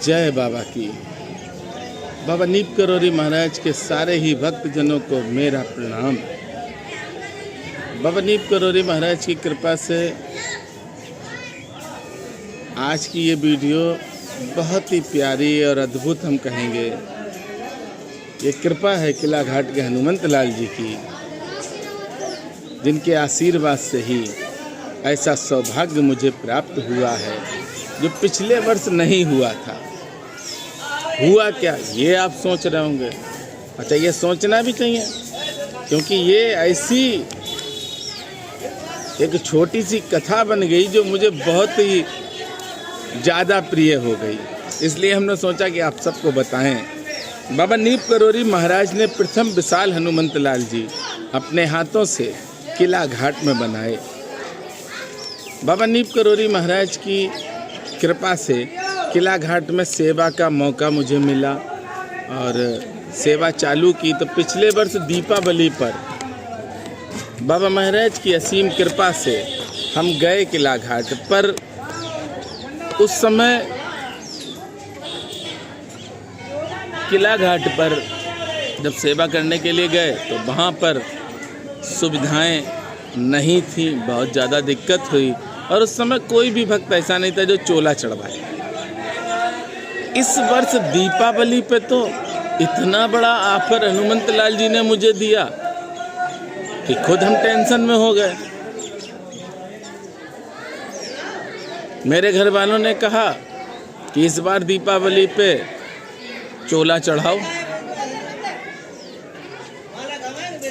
जय बाबा की। बाबा नीप करोरी महाराज के सारे ही भक्तजनों को मेरा प्रणाम। बाबा नीप करोरी महाराज की कृपा से आज की ये वीडियो बहुत ही प्यारी और अद्भुत हम कहेंगे। ये कृपा है किला घाट के हनुमंत लाल जी की, जिनके आशीर्वाद से ही ऐसा सौभाग्य मुझे प्राप्त हुआ है जो पिछले वर्ष नहीं हुआ था। हुआ क्या ये आप सोच रहे होंगे। अच्छा, ये सोचना भी चाहिए, क्योंकि ये ऐसी एक छोटी सी कथा बन गई जो मुझे बहुत ही ज़्यादा प्रिय हो गई, इसलिए हमने सोचा कि आप सबको बताएं। बाबा नीप करोरी महाराज ने प्रथम विशाल हनुमंत लाल जी अपने हाथों से किला घाट में बनाए। बाबा नीप करोरी महाराज की कृपा से किला घाट में सेवा का मौका मुझे मिला और सेवा चालू की। तो पिछले वर्ष दीपावली पर बाबा महाराज की असीम कृपा से हम गए किला घाट पर। उस समय किला घाट पर जब सेवा करने के लिए गए तो वहाँ पर सुविधाएं नहीं थी, बहुत ज़्यादा दिक्कत हुई और उस समय कोई भी भक्त ऐसा नहीं था जो चोला चढ़वाए। इस वर्ष दीपावली पे तो इतना बड़ा ऑफर हनुमंत लाल जी ने मुझे दिया कि खुद हम टेंशन में हो गए। मेरे घर वालों ने कहा कि इस बार दीपावली पे चोला चढ़ाओ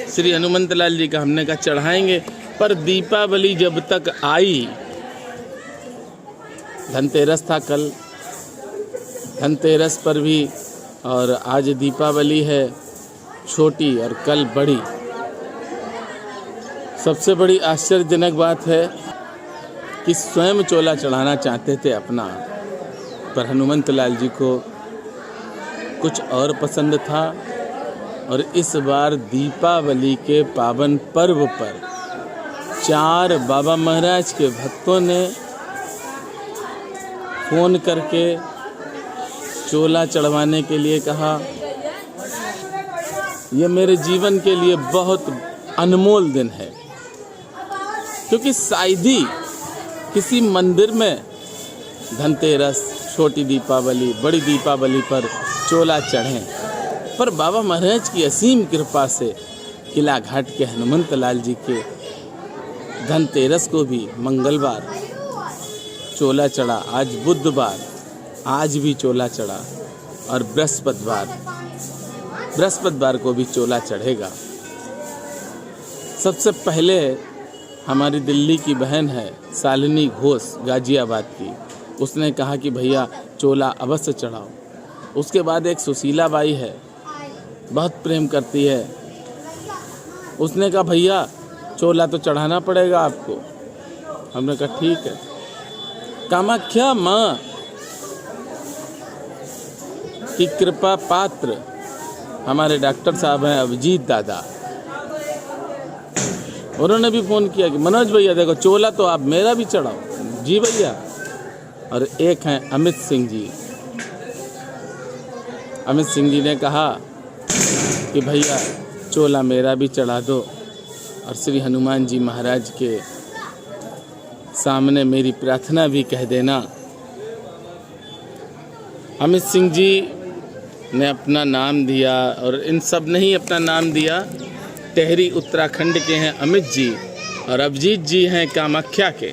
श्री हनुमंत लाल जी का। हमने कहा चढ़ाएंगे, पर दीपावली जब तक आई, धनतेरस था कल, धनतेरस पर भी, और आज दीपावली है छोटी और कल बड़ी। सबसे बड़ी आश्चर्यजनक बात है कि स्वयं चोला चढ़ाना चाहते थे अपना, पर हनुमंत लाल जी को कुछ और पसंद था। और इस बार दीपावली के पावन पर्व पर 4 बाबा महाराज के भक्तों ने फ़ोन करके चोला चढ़वाने के लिए कहा। यह मेरे जीवन के लिए बहुत अनमोल दिन है, क्योंकि शायद ही किसी मंदिर में धनतेरस, छोटी दीपावली, बड़ी दीपावली पर चोला चढ़ें, पर बाबा महाराज की असीम कृपा से किला घाट के हनुमंत लाल जी के धनतेरस को भी मंगलवार चोला चढ़ा, आज बुधवार, आज भी चोला चढ़ा, और बृहस्पतिवार को भी चोला चढ़ेगा। सबसे पहले हमारी दिल्ली की बहन है शालिनी घोष, गाजियाबाद की, उसने कहा कि भैया चोला अवश्य चढ़ाओ। उसके बाद एक सुशीला बाई है, बहुत प्रेम करती है, उसने कहा भैया चोला तो चढ़ाना पड़ेगा आपको। हमने कहा ठीक है। कामाख्या माँ की कृपा पात्र हमारे डॉक्टर साहब हैं अभिजीत दादा, उन्होंने भी फ़ोन किया कि मनोज भैया देखो चोला तो आप मेरा भी चढ़ाओ। जी भैया। और एक हैं अमित सिंह जी, अमित सिंह जी ने कहा कि भैया चोला मेरा भी चढ़ा दो और श्री हनुमान जी महाराज के सामने मेरी प्रार्थना भी कह देना। अमित सिंह जी ने अपना नाम दिया और इन सब ने ही अपना नाम दिया। टेहरी उत्तराखंड के हैं अमित जी और अभिजीत जी हैं कामाख्या के।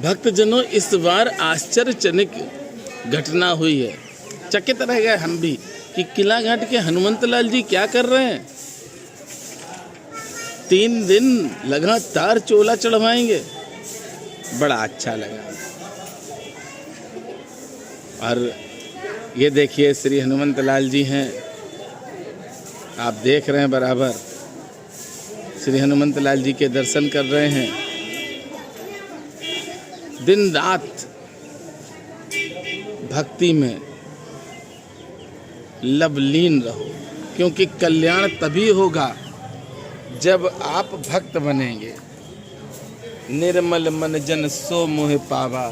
भक्तजनों, इस बार आश्चर्यजनक घटना हुई है। चकित रह गए हम भी कि किला घाट के हनुमंत लाल जी क्या कर रहे हैं। 3 दिन लगातार चोला चढ़वाएंगे, बड़ा अच्छा लगा। और ये देखिए श्री हनुमंत लाल जी हैं, आप देख रहे हैं बराबर श्री हनुमंत लाल जी के दर्शन कर रहे हैं। दिन रात भक्ति में लवलीन रहो, क्योंकि कल्याण तभी होगा जब आप भक्त बनेंगे। निर्मल मन जन सो मोह पावा,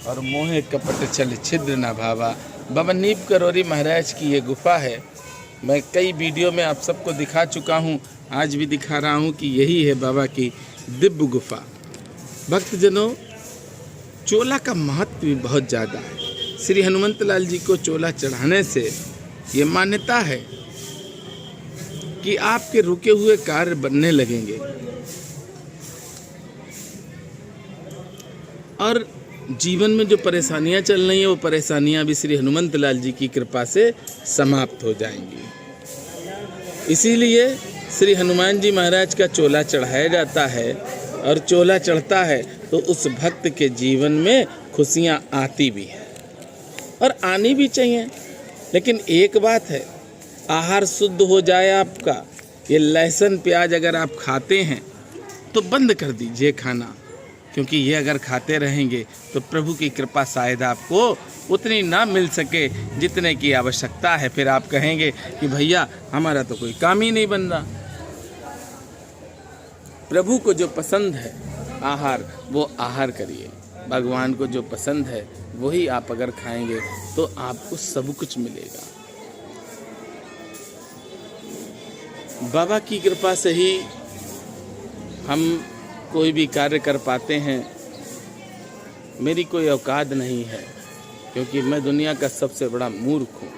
और मोहे कपट छल छिद्र न भावा। बाबा नीप करोरी महाराज की ये गुफा है। मैं कई वीडियो में आप सबको दिखा चुका हूँ, आज भी दिखा रहा हूँ कि यही है बाबा की दिव्य गुफा। भक्तजनों, चोला का महत्व भी बहुत ज़्यादा है। श्री हनुमंत लाल जी को चोला चढ़ाने से ये मान्यता है कि आपके रुके हुए कार्य बनने लगेंगे और जीवन में जो परेशानियां चल रही हैं वो परेशानियां भी श्री हनुमंत लाल जी की कृपा से समाप्त हो जाएंगी। इसीलिए श्री हनुमान जी महाराज का चोला चढ़ाया जाता है और चोला चढ़ता है तो उस भक्त के जीवन में खुशियां आती भी हैं और आनी भी चाहिए। लेकिन एक बात है, आहार शुद्ध हो जाए आपका। ये लहसुन प्याज अगर आप खाते हैं तो बंद कर दीजिए खाना, क्योंकि ये अगर खाते रहेंगे तो प्रभु की कृपा शायद आपको उतनी ना मिल सके जितने की आवश्यकता है। फिर आप कहेंगे कि भैया हमारा तो कोई काम ही नहीं बन रहा। प्रभु को जो पसंद है आहार, वो आहार करिए। भगवान को जो पसंद है वही आप अगर खाएंगे तो आपको सब कुछ मिलेगा। बाबा की कृपा से ही हम कोई भी कार्य कर पाते हैं। मेरी कोई औकात नहीं है, क्योंकि मैं दुनिया का सबसे बड़ा मूर्ख हूँ।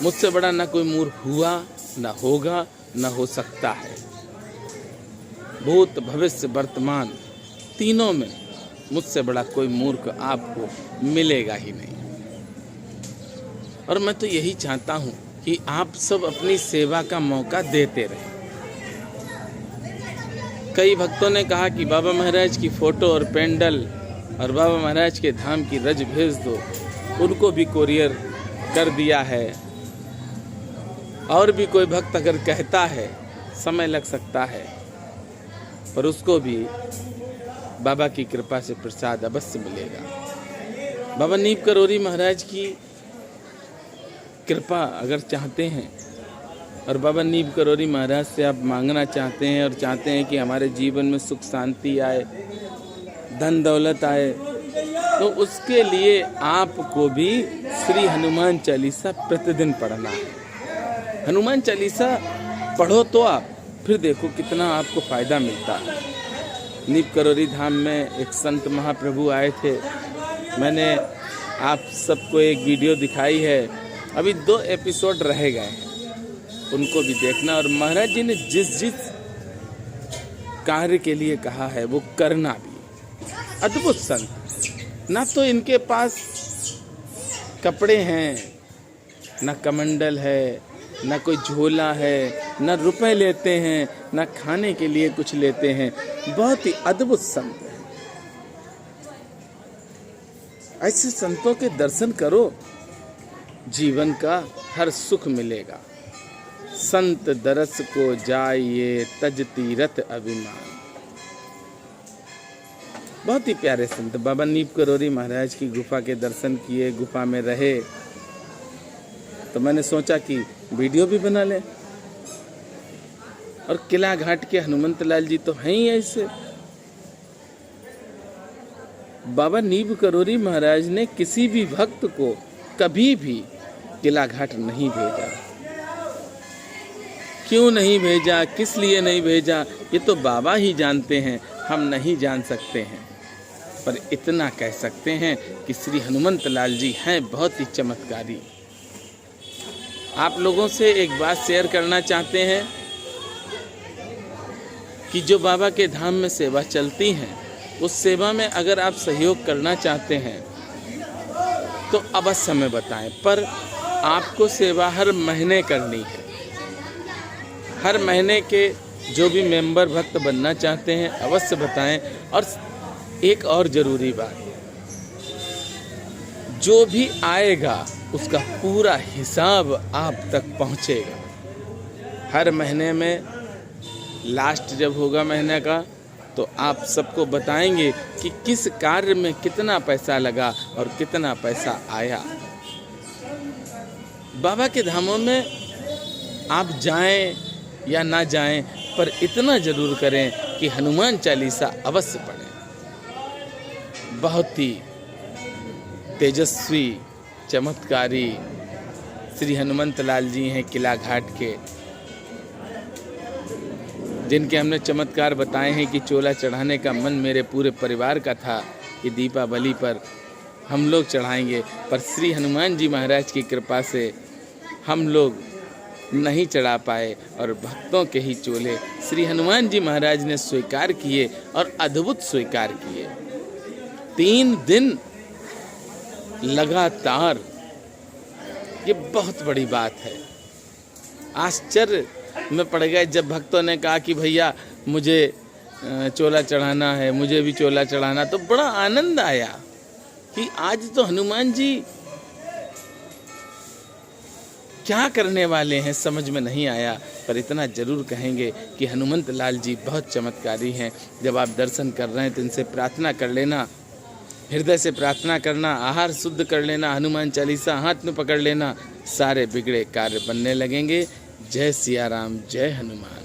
मुझसे बड़ा ना कोई मूर्ख हुआ, ना होगा, ना हो सकता है। भूत भविष्य वर्तमान तीनों में मुझसे बड़ा कोई मूर्ख आपको मिलेगा ही नहीं। और मैं तो यही चाहता हूँ कि आप सब अपनी सेवा का मौका देते रहें। कई भक्तों ने कहा कि बाबा महाराज की फ़ोटो और पेंडल और बाबा महाराज के धाम की रज भेज दो। उनको भी कोरियर कर दिया है। और भी कोई भक्त अगर कहता है, समय लग सकता है, पर उसको भी बाबा की कृपा से प्रसाद अवश्य मिलेगा। बाबा नीप करोरी महाराज की कृपा अगर चाहते हैं और बाबा नीप करोरी महाराज से आप मांगना चाहते हैं और चाहते हैं कि हमारे जीवन में सुख शांति आए, धन दौलत आए, तो उसके लिए आपको भी श्री हनुमान चालीसा प्रतिदिन पढ़ना है। हनुमान चालीसा पढ़ो तो आप फिर देखो कितना आपको फ़ायदा मिलता है। नीप करोरी धाम में एक संत महाप्रभु आए थे। मैंने आप सबको एक वीडियो दिखाई है। अभी 2 एपिसोड रह गए हैं, उनको भी देखना। और महाराज जी ने जिस जिस कार्य के लिए कहा है वो करना भी। अद्भुत संत। ना तो इनके पास कपड़े हैं, ना कमंडल है, ना कोई झोला है, ना रुपए लेते हैं, ना खाने के लिए कुछ लेते हैं। बहुत ही अद्भुत संत है। ऐसे संतों के दर्शन करो, जीवन का हर सुख मिलेगा। संत दरस को जाइए तज तीरथ अभिमान। बहुत ही प्यारे संत। बाबा नीप करोरी महाराज की गुफा के दर्शन किए, गुफा में रहे, तो मैंने सोचा कि वीडियो भी बना लें। और किला घाट के हनुमंत लाल जी तो हैं ही ऐसे। बाबा नीप करोरी महाराज ने किसी भी भक्त को कभी भी किला घाट नहीं भेजा। क्यों नहीं भेजा, किस लिए नहीं भेजा, ये तो बाबा ही जानते हैं, हम नहीं जान सकते हैं। पर इतना कह सकते हैं कि श्री हनुमंत लाल जी हैं बहुत ही चमत्कारी। आप लोगों से एक बात शेयर करना चाहते हैं कि जो बाबा के धाम में सेवा चलती हैं, उस सेवा में अगर आप सहयोग करना चाहते हैं तो अवश्य हमें बताएं। पर आपको सेवा हर महीने करनी है। हर महीने के जो भी मेंबर भक्त बनना चाहते हैं अवश्य बताएं। और एक और ज़रूरी बात, जो भी आएगा उसका पूरा हिसाब आप तक पहुंचेगा। हर महीने में लास्ट जब होगा महीने का तो आप सबको बताएंगे कि किस कार्य में कितना पैसा लगा और कितना पैसा आया। बाबा के धामों में आप जाएं या ना जाएं, पर इतना ज़रूर करें कि हनुमान चालीसा अवश्य पढ़ें। बहुत ही तेजस्वी चमत्कारी श्री हनुमंत लाल जी हैं किला घाट के, जिनके हमने चमत्कार बताए हैं कि चोला चढ़ाने का मन मेरे पूरे परिवार का था कि दीपावली पर हम लोग चढ़ाएंगे, पर श्री हनुमान जी महाराज की कृपा से हम लोग नहीं चढ़ा पाए और भक्तों के ही चोले श्री हनुमान जी महाराज ने स्वीकार किए और अद्भुत स्वीकार किए। 3 दिन लगातार, ये बहुत बड़ी बात है। आश्चर्य में पड़ गए जब भक्तों ने कहा कि भैया मुझे चोला चढ़ाना है, मुझे भी चोला चढ़ाना, तो बड़ा आनंद आया कि आज तो हनुमान जी क्या करने वाले हैं समझ में नहीं आया, पर इतना जरूर कहेंगे कि हनुमंत लाल जी बहुत चमत्कारी हैं। जब आप दर्शन कर रहे हैं तो इनसे प्रार्थना कर लेना, हृदय से प्रार्थना करना, आहार शुद्ध कर लेना, हनुमान चालीसा हाथ में पकड़ लेना, सारे बिगड़े कार्य बनने लगेंगे। जय सिया राम, जय हनुमान।